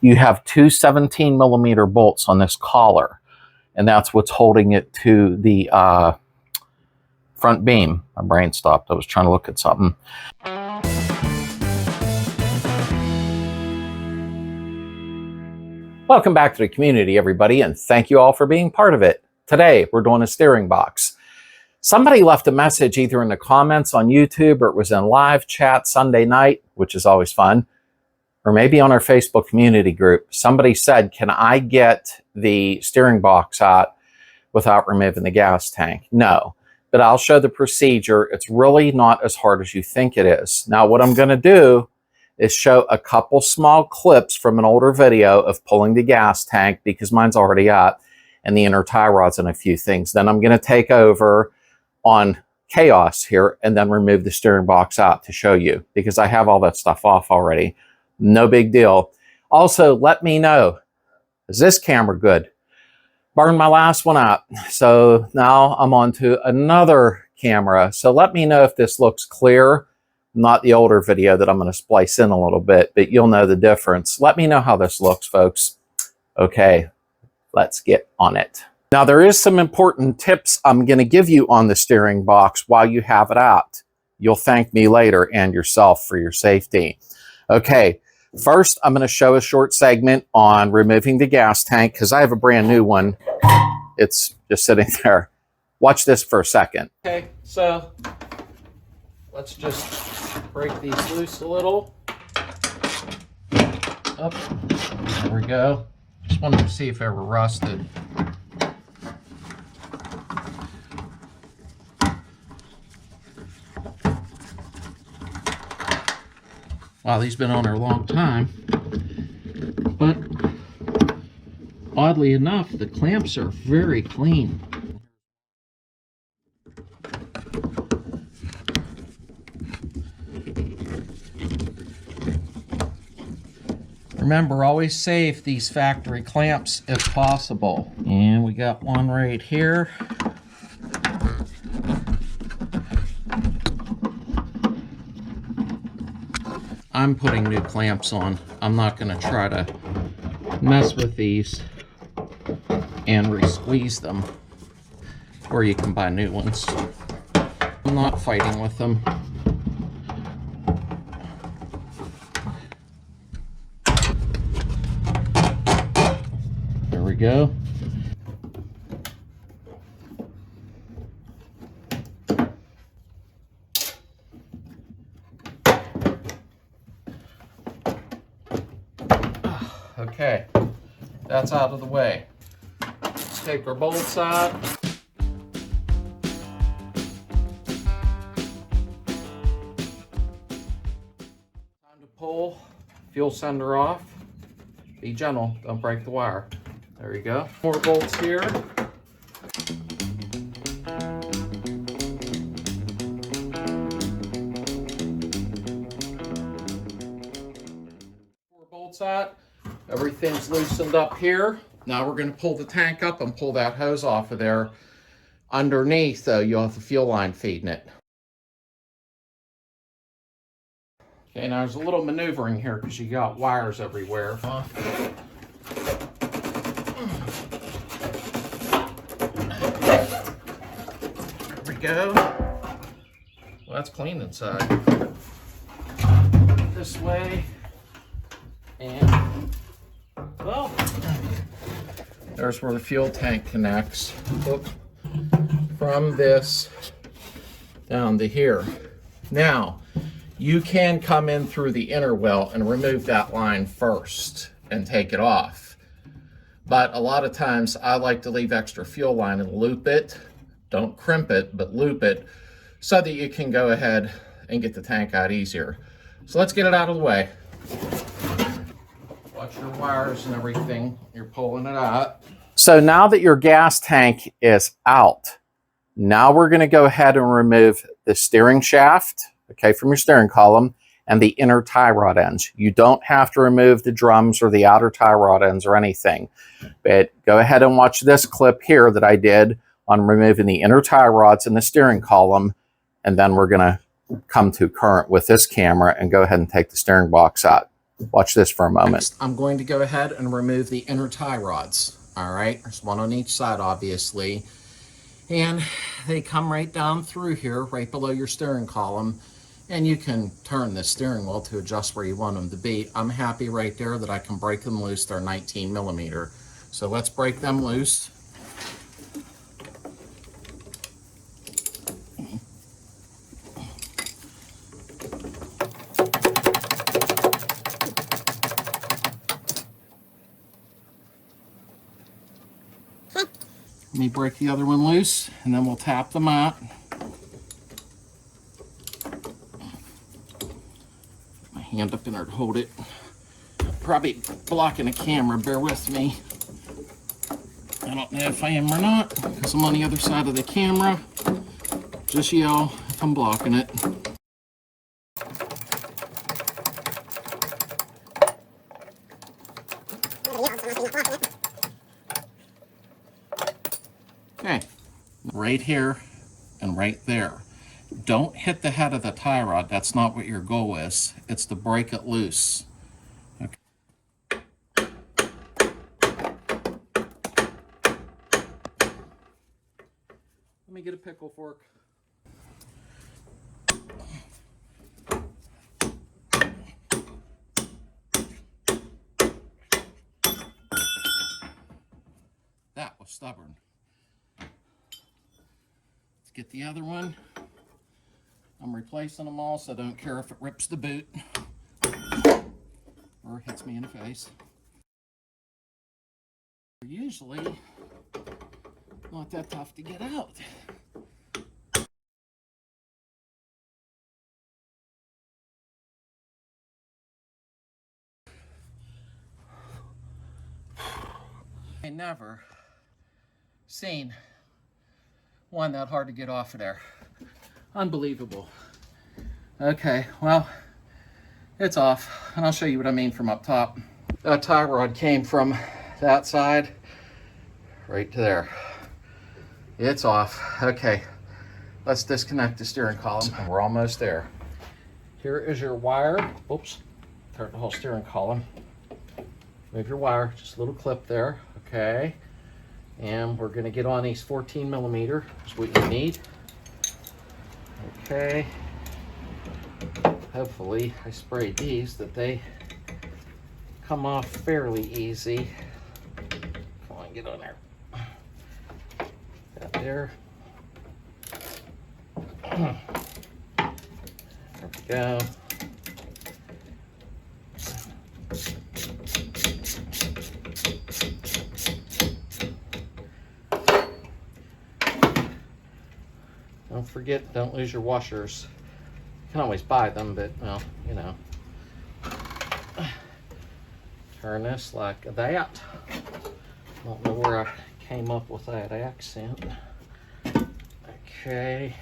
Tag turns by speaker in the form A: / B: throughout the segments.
A: you have two 17mm bolts on this collar, and that's what's holding it to the front beam. My brain stopped. I was trying to look at something. Welcome back to the community, everybody, and thank you all for being part of it. Today, we're doing a steering box. Somebody left a message either in the comments on YouTube or it was in live chat Sunday night, which is always fun, or maybe on our Facebook community group. Somebody said, can I get the steering box out without removing the gas tank? No, but I'll show the procedure. It's really not as hard as you think it is. Now, what I'm going to do is show a couple small clips from an older video of pulling the gas tank, because mine's already up, and the inner tie rods and a few things. Then I'm going to take over on chaos here and then remove the steering box out to show you, because I have all that stuff off already. No big deal. Also, let me know, is this camera good? Burned my last one out, so now I'm on to another camera. So let me know if this looks clear. Not the older video that I'm going to splice in a little bit, but you'll know the difference. Let me know how this looks, folks. Okay, let's get on it. Now, there is some important tips I'm going to give you on the steering box while you have it out. You'll thank me later and yourself for your safety. Okay, first I'm going to show a short segment on removing the gas tank, because I have a brand new one. It's just sitting there. Watch this for a second. Okay, so let's just break these loose a little. Up. There we go. Just wanted to see if it ever rusted. Wow, these been on there a long time. But oddly enough, the clamps are very clean. Remember, always save these factory clamps if possible. And we got one right here. I'm putting new clamps on. I'm not going to try to mess with these and re-squeeze them, or you can buy new ones. I'm not fighting with them. There we go. Okay, that's out of the way. Let's take our bolts out. Time to pull fuel sender off. Be gentle, don't break the wire. There you go. More bolts here. More bolts out. Everything's loosened up here. Now we're going to pull the tank up and pull that hose off of there. Underneath, though, you'll have the fuel line feeding it. Okay, now there's a little maneuvering here because you got wires everywhere. There we go. Well, that's clean inside. This way. And, well, there's where the fuel tank connects. From this down to here. Now, you can come in through the inner well and remove that line first and take it off. But a lot of times I like to leave extra fuel line and loop it. Don't crimp it, but loop it so that you can go ahead and get the tank out easier. So let's get it out of the way. Watch your wires and everything. You're pulling it out. So now that your gas tank is out, now we're going to go ahead and remove the steering shaft, okay, from your steering column, and the inner tie rod ends. You don't have to remove the drums or the outer tie rod ends or anything. But go ahead and watch this clip here that I did on removing the inner tie rods in the steering column, and then we're going to come to current with this camera and go ahead and take the steering box out. Watch this for a moment. I'm going to go ahead and remove the inner tie rods. All right, there's one on each side, obviously. And they come right down through here, right below your steering column. And you can turn the steering wheel to adjust where you want them to be. I'm happy right there that I can break them loose. They're 19 millimeter. So let's break them loose. Let me break the other one loose, and then we'll tap them out. Put my hand up in there to hold it. Probably blocking the camera, bear with me. I don't know if I am or not, because I'm on the other side of the camera. Just yell if I'm blocking it. Okay, right here and right there. Don't hit the head of the tie rod. That's not what your goal is. It's to break it loose. Okay. Let me get a pickle fork. That was stubborn. Let's get the other one. I'm replacing them all, so I don't care if it rips the boot or hits me in the face. They're usually not that tough to get out. I never seen one that hard to get off of there. Unbelievable. Okay, well, it's off, and I'll show you what I mean from up top. That tie rod came from that side right to there. It's off. Okay, let's disconnect the steering column. We're almost there. Here is your wire. Oops, turn the whole steering column. Move your wire, just a little clip there. Okay, and we're going to get on these 14 millimeter. That's what you need. Okay, hopefully I sprayed these that they come off fairly easy. Come on, get on there. That there. There we go. Don't forget, don't lose your washers. You can always buy them, but, well, you know. Turn this like that. Don't know where I came up with that accent. Okay.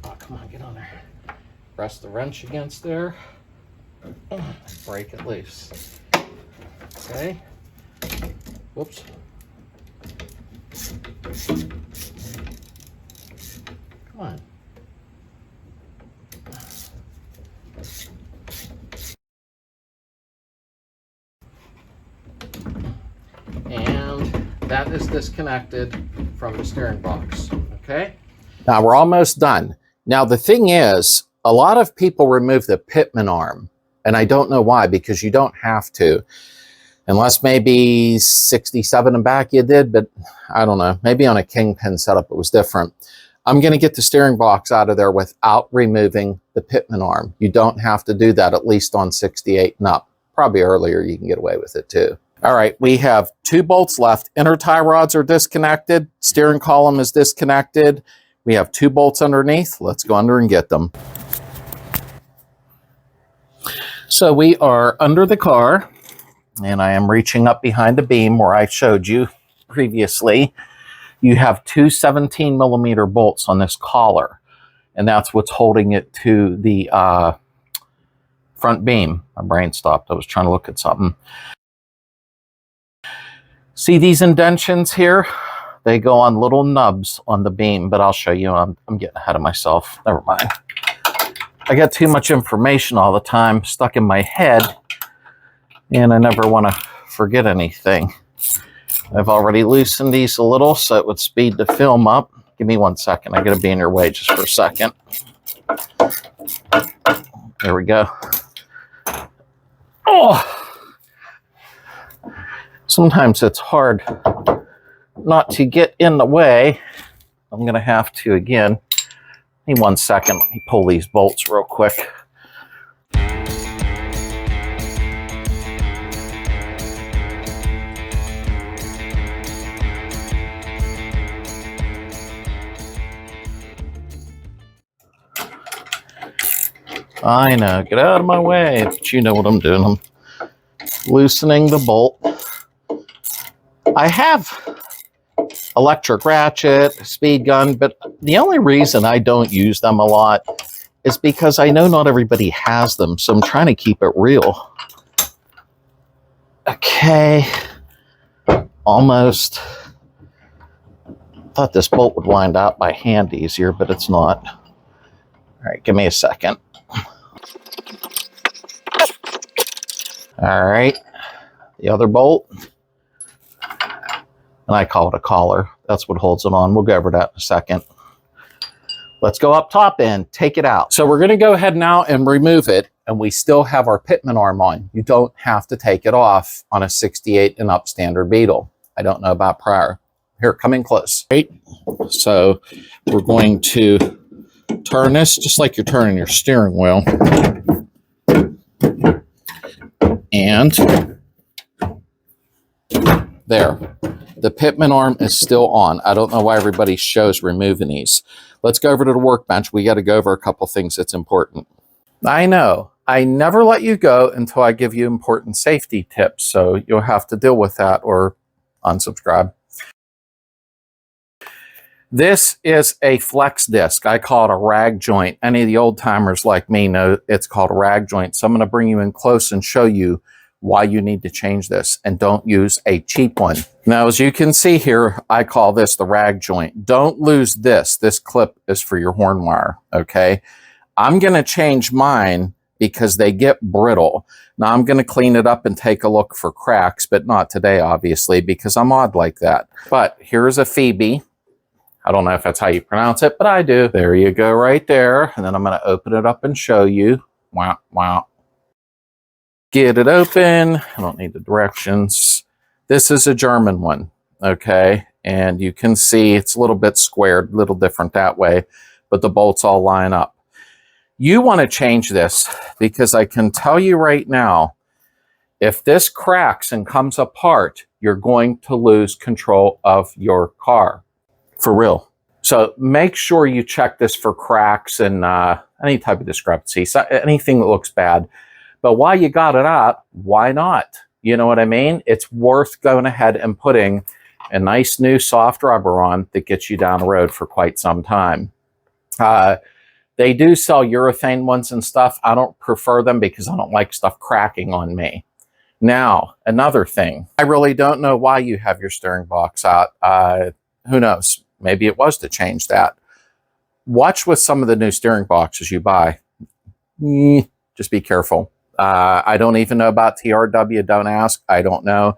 A: Oh, come on, get on there. Press the wrench against there. Break it loose. Okay. Whoops. Come on. And that is disconnected from the steering box. Okay. Now we're almost done. Now the thing is, a lot of people remove the pitman arm, and I don't know why, because you don't have to. Unless maybe 67 and back you did, but I don't know. Maybe on a kingpin setup it was different. I'm going to get the steering box out of there without removing the pitman arm. You don't have to do that, at least on 68 and up. Probably earlier you can get away with it too. All right, we have 2 bolts left. Inner tie rods are disconnected. Steering column is disconnected. We have 2 bolts underneath. Let's go under and get them. So we are under the car, and I am reaching up behind the beam where I showed you previously. You have 2 17 millimeter bolts on this collar, and that's what's holding it to the front beam. My brain stopped. I was trying to look at something. See these indentions here? They go on little nubs on the beam, but I'll show you. I'm getting ahead of myself. Never mind. I got too much information all the time stuck in my head, and I never want to forget anything. I've already loosened these a little so it would speed the film up. Give me 1 second. I got to be in your way just for a second. There we go. Oh! Sometimes it's hard not to get in the way. I'm going to have to again. Give me 1 second. Let me pull these bolts real quick. I know, get out of my way, but you know what I'm doing. I'm loosening the bolt. I have electric ratchet, speed gun, but the only reason I don't use them a lot is because I know not everybody has them, so I'm trying to keep it real. Okay, almost. Thought this bolt would wind out by hand easier, but it's not. All right, give me a second. All right, the other bolt, and I call it a collar. That's what holds it on. We'll go over that in a second. Let's go up top and take it out. So we're going to go ahead now and remove it, and we still have our pitman arm on. You don't have to take it off on a 68 and up standard Beetle. I don't know about prior. Here, come in close. Right. So we're going to turn this just like you're turning your steering wheel. And there, the pitman arm is still on. I don't know why everybody shows removing these. Let's go over to the workbench. We got to go over a couple things that's important. I know, I never let you go until I give you important safety tips, so you'll have to deal with that or unsubscribe. This is a flex disc. I call it a rag joint. Any of the old timers like me know it's called a rag joint. So I'm going to bring you in close and show you why you need to change this, and don't use a cheap one. Now, as you can see here, I call this the rag joint. Don't lose this. This clip is for your horn wire, okay? I'm going to change mine because they get brittle. Now, I'm going to clean it up and take a look for cracks, but not today, obviously, because I'm odd like that. But here's a Phoebe. I don't know if that's how you pronounce it, but I do. There you go right there. And then I'm going to open it up and show you. Wow, wow. Get it open. I don't need the directions. This is a German one, okay? And you can see it's a little bit squared, a little different that way, but the bolts all line up. You want to change this because I can tell you right now, if this cracks and comes apart, you're going to lose control of your car. For real. So make sure you check this for cracks and any type of discrepancy, so anything that looks bad. But while you got it out, why not? You know what I mean? It's worth going ahead and putting a nice new soft rubber on that gets you down the road for quite some time. They do sell urethane ones and stuff. I don't prefer them because I don't like stuff cracking on me. Now, another thing. I really don't know why you have your steering box out. Who knows? Maybe it was to change that. Watch with some of the new steering boxes you buy. Just be careful. I don't even know about TRW. Don't ask. I don't know.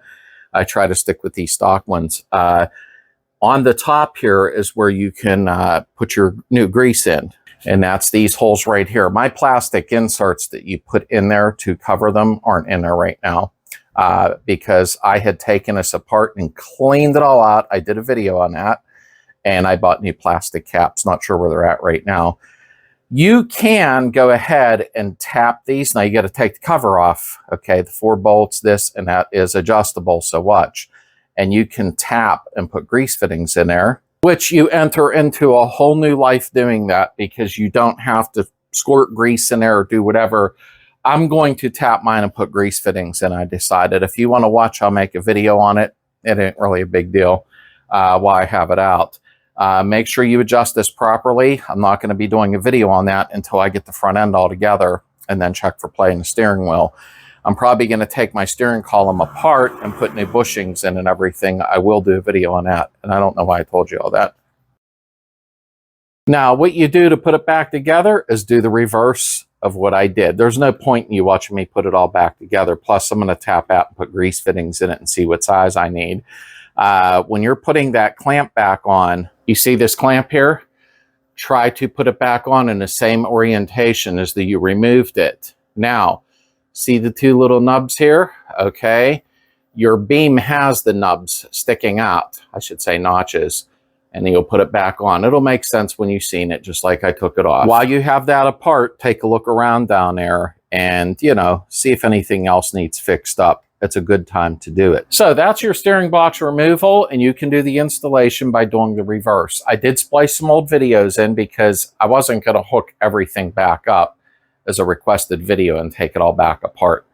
A: I try to stick with these stock ones. On the top here is where you can put your new grease in. And that's these holes right here. My plastic inserts that you put in there to cover them aren't in there right now. Because I had taken this apart and cleaned it all out. I did a video on that. And I bought new plastic caps. Not sure where they're at right now. You can go ahead and tap these. Now you got to take the cover off. Okay, the 4 bolts, this and that is adjustable. So watch. And you can tap and put grease fittings in there, which you enter into a whole new life doing that because you don't have to squirt grease in there or do whatever. I'm going to tap mine and put grease fittings in. I decided if you want to watch, I'll make a video on it. It ain't really a big deal while I have it out. Make sure you adjust this properly. I'm not going to be doing a video on that until I get the front end all together and then check for play in the steering wheel. I'm probably going to take my steering column apart and put new bushings in and everything. I will do a video on that. And I don't know why I told you all that. Now, what you do to put it back together is do the reverse of what I did. There's no point in you watching me put it all back together. Plus, I'm going to tap out and put grease fittings in it and see what size I need. When you're putting that clamp back on, you see this clamp here? Try to put it back on in the same orientation as you removed it. Now, see the two little nubs here? Okay. Your beam has the nubs sticking out. I should say notches. And then you'll put it back on. It'll make sense when you've seen it, just like I took it off. While you have that apart, take a look around down there and, you know, see if anything else needs fixed up. It's a good time to do it. So that's your steering box removal, and you can do the installation by doing the reverse. I did splice some old videos in because I wasn't going to hook everything back up as a requested video and take it all back apart.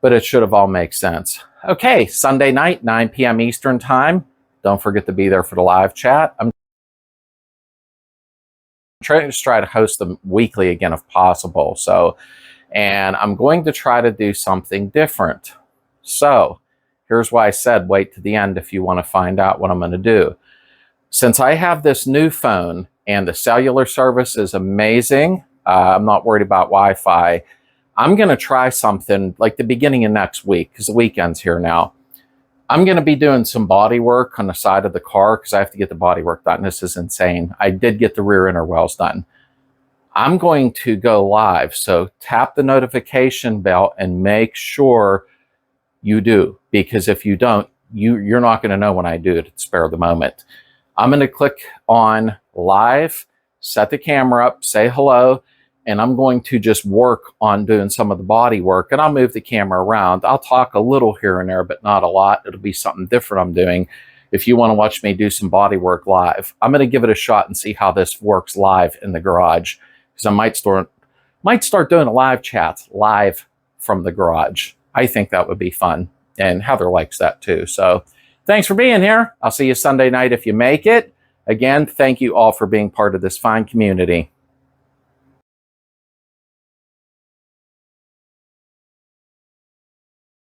A: But it should have all made sense. Okay, Sunday night, 9 p.m. Eastern time. Don't forget to be there for the live chat. I'm trying to try to host them weekly again if possible. And I'm going to try to do something different. So here's why I said wait to the end if you want to find out what I'm going to do. Since I have this new phone and the cellular service is amazing, I'm not worried about Wi-Fi. I'm going to try something like the beginning of next week, because the weekend's here now. I'm going to be doing some body work on the side of the car because I have to get the body work done. This is insane. I did get the rear inner wells done. I'm going to go live, so tap the notification bell and make sure you do, because if you don't, you're not going to know when I do it at the spare of the moment. I'm going to click on live, set the camera up, say hello, and I'm going to just work on doing some of the body work, and I'll move the camera around. I'll talk a little here and there, but not a lot. It'll be something different I'm doing if you want to watch me do some body work live. I'm going to give it a shot and see how this works live in the garage, because I might start doing a live chat live from the garage. I think that would be fun, and Heather likes that too. So thanks for being here. I'll see you Sunday night if you make it. Again, thank you all for being part of this fine community.